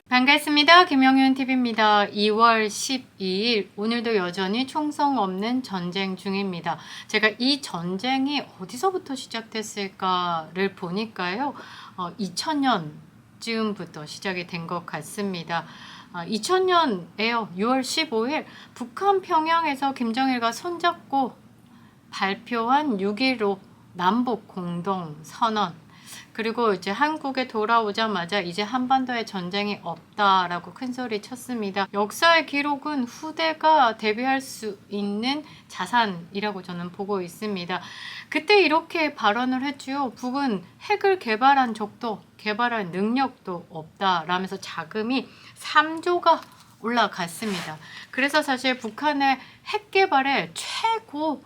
반갑습니다. 김영윤TV입니다. 2월 12일 오늘도 여전히 총성 없는 전쟁 중입니다. 제가 이 전쟁이 어디서부터 시작됐을까를 보니까요. 2000년쯤부터 시작이 된 것 같습니다. 2000년에요. 6월 15일 북한 평양에서 김정일과 손잡고 발표한 6.15 남북 공동 선언, 그리고 이제 한국에 돌아오자마자 이제 한반도에 전쟁이 없다라고 큰 소리 쳤습니다. 역사의 기록은 후대가 대비할 수 있는 자산이라고 저는 보고 있습니다. 그때 이렇게 발언을 했죠. 북은 핵을 개발한 적도 개발할 능력도 없다라면서 자금이 3조가 올라갔습니다. 그래서 사실 북한의 핵 개발의 최고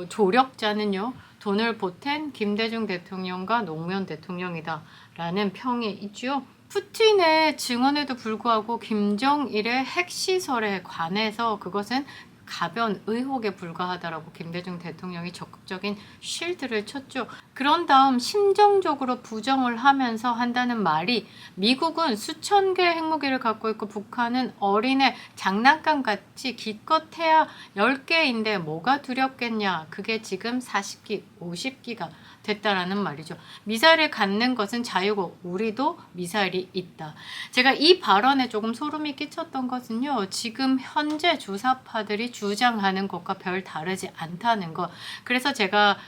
조력자는요, 돈을 보탠 김대중 대통령과 노무현 대통령이다 라는 평이 있죠. 푸틴의 증언에도 불구하고 김정일의 핵시설에 관해서 그것은 가변 의혹에 불과하다라고 김대중 대통령이 적극적인 쉴드를 쳤죠. 그런 다음 심정적으로 부정을 하면서 한다는 말이, 미국은 수천 개의 핵무기를 갖고 있고 북한은 어린애 장난감 같이 기껏해야 10개인데 뭐가 두렵겠냐, 그게 지금 40기 50기가 됐다라는 말이죠. 미사일을 갖는 것은 자유고 우리도 미사일이 있다. 제가 이 발언에 조금 소름이 끼쳤던 것은요, 지금 현재 주사파들이 주장하는 것과 별 다르지 않다는 것. 그래서 제가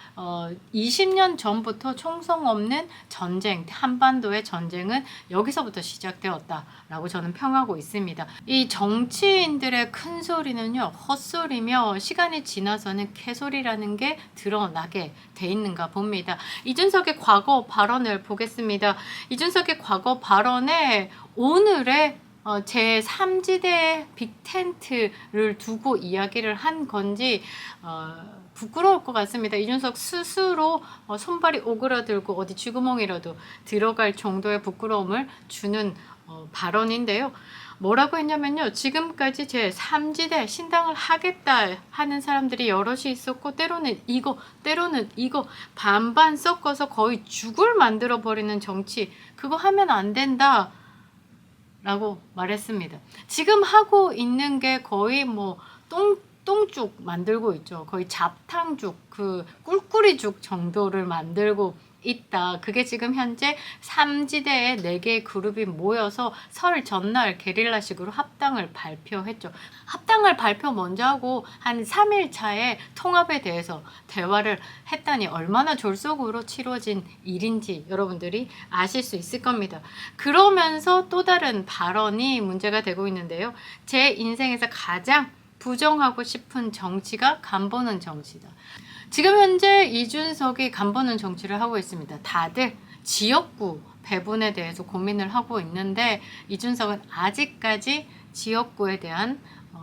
20년 전부터 총성 없는 전쟁, 한반도의 전쟁은 여기서부터 시작되었다라고 저는 평하고 있습니다. 이 정치인들의 큰 소리는요, 헛소리며 시간이 지나서는 개소리라는 게 드러나게 돼 있는가 봅니다. 이준석의 과거 발언을 보겠습니다. 이준석의 과거 발언에 오늘의 제3지대의 빅텐트를 두고 이야기를 한 건지 부끄러울 것 같습니다. 이준석 스스로 손발이 오그라들고 어디 쥐구멍이라도 들어갈 정도의 부끄러움을 주는 발언인데요. 뭐라고 했냐면요, 지금까지 제3지대 신당을 하겠다 하는 사람들이 여럿이 있었고, 때로는 이거 때로는 이거 반반 섞어서 거의 죽을 만들어 버리는 정치, 그거 하면 안 된다 라고 말했습니다. 지금 하고 있는 게 거의 똥죽 만들고 있죠. 거의 잡탕죽, 그 꿀꿀이죽 정도를 만들고 있다. 그게 지금 현재 3지대의 4개의 그룹이 모여서 설 전날 게릴라식으로 합당을 발표했죠. 합당을 발표 먼저 하고 한 3일 차에 통합에 대해서 대화를 했다니 얼마나 졸속으로 치러진 일인지 여러분들이 아실 수 있을 겁니다. 그러면서 또 다른 발언이 문제가 되고 있는데요. 제 인생에서 가장 부정하고 싶은 정치가 간보는 정치다. 지금 현재 이준석이 간보는 정치를 하고 있습니다. 다들 지역구 배분에 대해서 고민을 하고 있는데, 이준석은 아직까지 지역구에 대한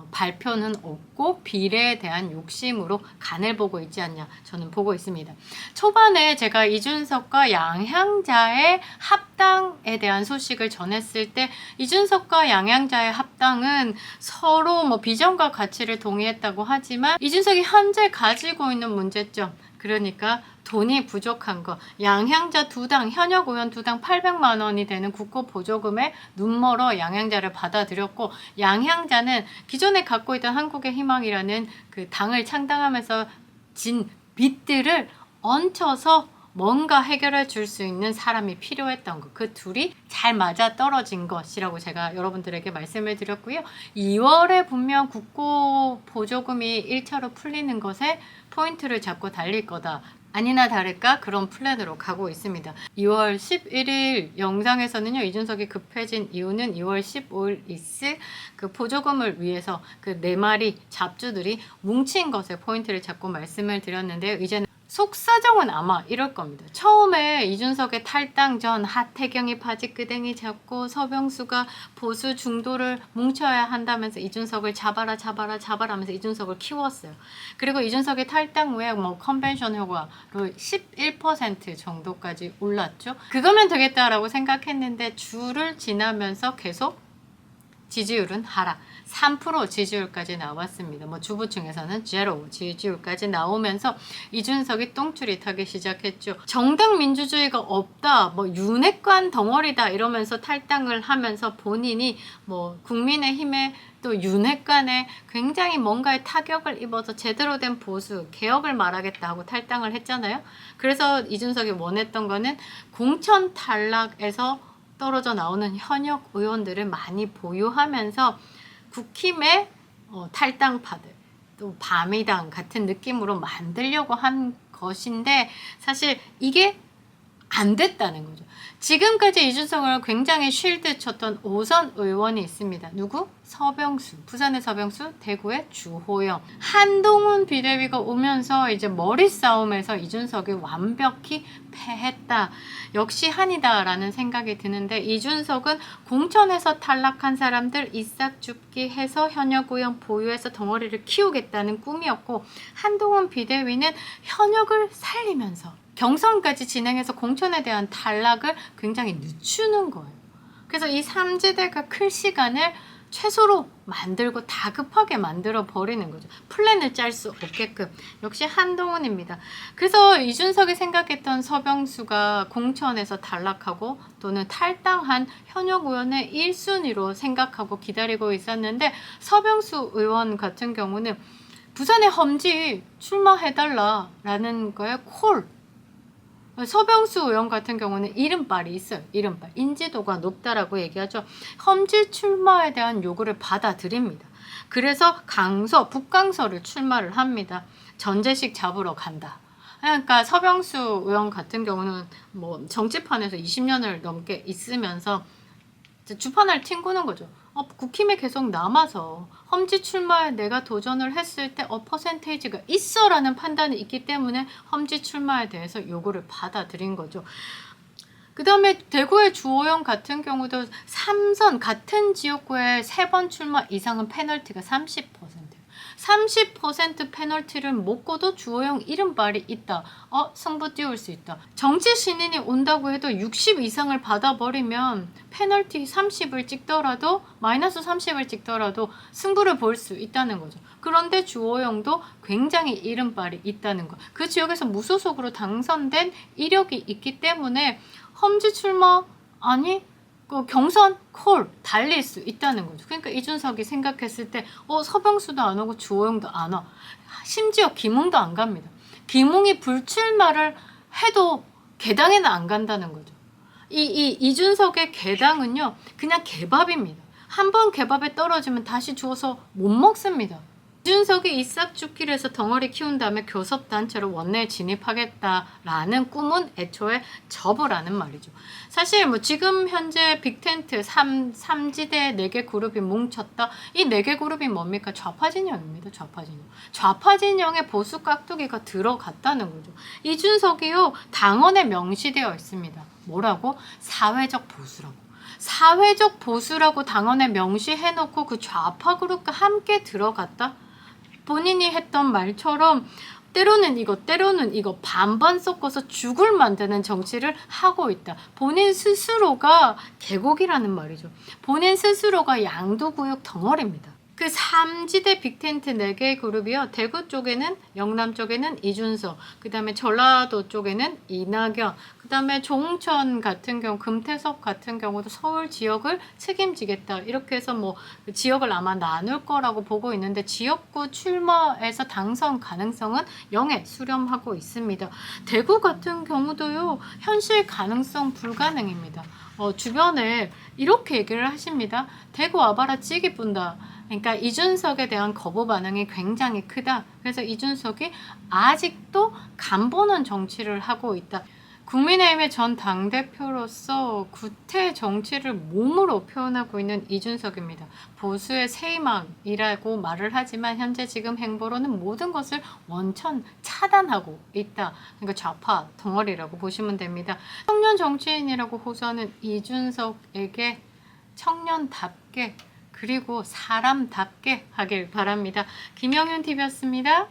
발표는 없고 비례에 대한 욕심으로 간을 보고 있지 않냐, 저는 보고 있습니다. 초반에 제가 이준석과 양향자의 합당에 대한 소식을 전했을 때, 이준석과 양향자의 합당은 서로 비전과 가치를 동의했다고 하지만 이준석이 현재 가지고 있는 문제점, 그러니까 돈이 부족한 거, 양향자 2당, 현역 의원 2당 800만 원이 되는 국고 보조금에 눈멀어 양향자를 받아들였고, 양향자는 기존에 갖고 있던 한국의 희망이라는 그 당을 창당하면서 진 빚들을 얹혀서 뭔가 해결해 줄 수 있는 사람이 필요했던 것, 그 둘이 잘 맞아 떨어진 것이라고 제가 여러분들에게 말씀을 드렸고요. 2월에 분명 국고 보조금이 1차로 풀리는 것에 포인트를 잡고 달릴 거다. 아니나 다를까 그런 플랜으로 가고 있습니다. 2월 11일 영상에서는요, 이준석이 급해진 이유는 2월 15일 있을 그 보조금을 위해서 그 4마리 잡주들이 뭉친 것에 포인트를 잡고 말씀을 드렸는데요. 이제는 속사정은 아마 이럴 겁니다. 처음에 이준석의 탈당 전 하태경이 바지끄댕이 잡고 서병수가 보수 중도를 뭉쳐야 한다면서 이준석을 잡아라 하면서 이준석을 키웠어요. 그리고 이준석의 탈당 후에 컨벤션 효과로 11% 정도까지 올랐죠. 그거면 되겠다라고 생각했는데 줄을 지나면서 계속 지지율은 하락. 3% 지지율까지 나왔습니다. 뭐 주부층에서는 제로 지지율까지 나오면서 이준석이 똥줄이 타기 시작했죠. 정당 민주주의가 없다, 뭐 윤핵관 덩어리다 이러면서 탈당을 하면서 본인이 뭐 국민의힘에 또 윤핵관에 굉장히 뭔가에 타격을 입어서 제대로 된 보수, 개혁을 말하겠다 하고 탈당을 했잖아요. 그래서 이준석이 원했던 거는 공천 탈락에서 떨어져 나오는 현역 의원들을 많이 보유하면서 국힘의 탈당파들, 또 바미당 같은 느낌으로 만들려고 한 것인데 사실 이게 안 됐다는 거죠. 지금까지 이준석을 굉장히 쉴드 쳤던 5선 의원이 있습니다. 누구? 서병수. 부산의 서병수, 대구의 주호영. 한동훈 비대위가 오면서 이제 머리 싸움에서 이준석이 완벽히 패했다. 역시 한이다라는 생각이 드는데 이준석은 공천에서 탈락한 사람들 이싹 줍기 해서 현역 의원 보유해서 덩어리를 키우겠다는 꿈이었고 한동훈 비대위는 현역을 살리면서 경선까지 진행해서 공천에 대한 탈락을 굉장히 늦추는 거예요. 그래서 이 삼지대가 클 시간을 최소로 만들고 다급하게 만들어 버리는 거죠. 플랜을 짤 수 없게끔. 역시 한동훈입니다. 그래서 이준석이 생각했던 서병수가 공천에서 탈락하고 또는 탈당한 현역 의원의 1순위로 생각하고 기다리고 있었는데 서병수 의원 같은 경우는 부산에 험지 출마해달라라는 거에 콜. 서병수 의원 같은 경우는 이른빨이 있어요. 이른빨. 인지도가 높다라고 얘기하죠. 험지 출마에 대한 요구를 받아들입니다. 그래서 북강서를 출마를 합니다. 전재식 잡으러 간다. 그러니까 서병수 의원 같은 경우는 뭐 정치판에서 20년을 넘게 있으면서 주판을 튕구는 거죠. 국힘에 계속 남아서 험지 출마에 내가 도전을 했을 때 퍼센테이지가 있어라는 판단이 있기 때문에 험지 출마에 대해서 요구를 받아들인 거죠. 그 다음에 대구의 주호영 같은 경우도 3선 같은 지역구에 3번 출마 이상은 페널티가 30%. 30% 페널티를 먹고도 주호영 이른발이 있다. 승부 띄울 수 있다. 정치 신인이 온다고 해도 60 이상을 받아버리면 페널티 30을 찍더라도 마이너스 30을 찍더라도 승부를 볼 수 있다는 거죠. 그런데 주호영도 굉장히 이른발이 있다는 거. 그 지역에서 무소속으로 당선된 이력이 있기 때문에 험지 출마 아니 경선 콜 달릴 수 있다는 거죠. 그러니까 이준석이 생각했을 때 서병수도 안 오고 주호영도 안 와. 심지어 김웅도 안 갑니다. 김웅이 불출마를 해도 개당에는 안 간다는 거죠. 이준석의 개당은요 그냥 개밥입니다. 한번 개밥에 떨어지면 다시 주워서 못 먹습니다. 이준석이 이싹죽기를 해서 덩어리 키운 다음에 교섭단체로 원내에 진입하겠다라는 꿈은 애초에 접으라는 말이죠. 사실 뭐 지금 현재 빅텐트 3지대 4개 그룹이 뭉쳤다. 이 4개 그룹이 뭡니까? 좌파 진영입니다. 좌파 진영. 좌파 진영의 보수 깍두기가 들어갔다는 거죠. 이준석이요 당원에 명시되어 있습니다. 뭐라고? 사회적 보수라고. 사회적 보수라고 당원에 명시해놓고 그 좌파 그룹과 함께 들어갔다? 본인이 했던 말처럼 때로는 이거 반반 섞어서 죽을 만드는 정치를 하고 있다. 본인 스스로가 계곡이라는 말이죠. 본인 스스로가 양도구역 덩어리입니다. 그 3지대 빅텐트 4개의 그룹이요. 대구 쪽에는 영남 쪽에는 이준석, 그 다음에 전라도 쪽에는 이낙연, 그 다음에 종천 같은 경우 금태섭 같은 경우도 서울 지역을 책임지겠다. 이렇게 해서 뭐 지역을 아마 나눌 거라고 보고 있는데 지역구 출마에서 당선 가능성은 0에 수렴하고 있습니다. 대구 같은 경우도요. 현실 가능성 불가능입니다. 주변에 이렇게 얘기를 하십니다. 대구 와봐라 찌개 뿐다. 그러니까 이준석에 대한 거부 반응이 굉장히 크다. 그래서 이준석이 아직도 간보는 정치를 하고 있다. 국민의힘의 전 당대표로서 구태 정치를 몸으로 표현하고 있는 이준석입니다. 보수의 새희망이라고 말을 하지만 현재 지금 행보로는 모든 것을 원천 차단하고 있다. 그러니까 좌파 덩어리라고 보시면 됩니다. 청년 정치인이라고 호소하는 이준석에게 청년답게 그리고 사람답게 하길 바랍니다. 김영윤 TV였습니다.